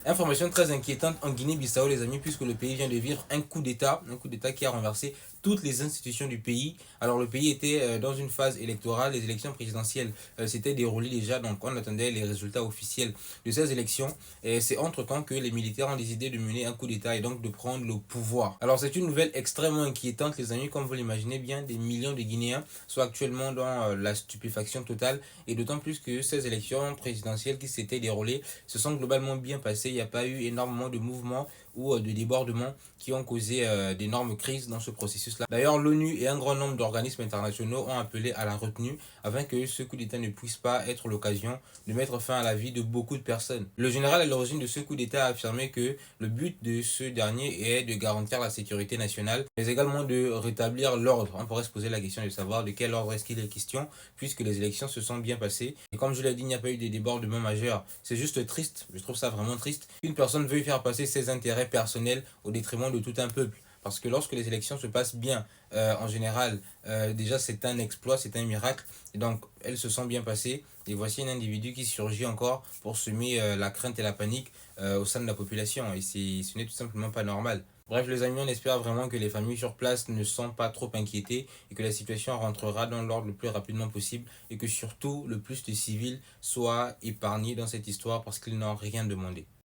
Information très inquiétante en Guinée-Bissau, les amis, puisque le pays vient de vivre un coup d'État qui a renversé toutes les institutions du pays. Alors le pays était dans une phase électorale, les élections présidentielles s'étaient déroulées déjà, donc on attendait les résultats officiels de ces élections. Et c'est entre-temps que les militaires ont décidé de mener un coup d'État et donc de prendre le pouvoir. Alors c'est une nouvelle extrêmement inquiétante, les amis, comme vous l'imaginez bien, des millions de Guinéens sont actuellement dans la stupéfaction totale, et d'autant plus que ces élections présidentielles qui s'étaient déroulées se sont globalement bien passées. Il n'y a pas eu énormément de mouvements ou de débordements qui ont causé d'énormes crises dans ce processus-là. D'ailleurs, l'ONU et un grand nombre d'organismes internationaux ont appelé à la retenue afin que ce coup d'État ne puisse pas être l'occasion de mettre fin à la vie de beaucoup de personnes. Le général à l'origine de ce coup d'État a affirmé que le but de ce dernier est de garantir la sécurité nationale, mais également de rétablir l'ordre. On pourrait se poser la question de savoir de quel ordre est-ce qu'il est question, puisque les élections se sont bien passées. Et comme je l'ai dit, il n'y a pas eu de débordements majeurs. C'est juste triste, je trouve ça vraiment triste, qu'une personne veuille faire passer ses intérêts personnels au détriment de tout un peuple. Parce que lorsque les élections se passent bien, en général, déjà c'est un exploit, c'est un miracle. Et donc, elles se sont bien passées. Et voici un individu qui surgit encore pour semer la crainte et la panique au sein de la population. Et ce n'est tout simplement pas normal. Bref, les amis, on espère vraiment que les familles sur place ne sont pas trop inquiétées et que la situation rentrera dans l'ordre le plus rapidement possible et que surtout le plus de civils soient épargnés dans cette histoire parce qu'ils n'ont rien demandé.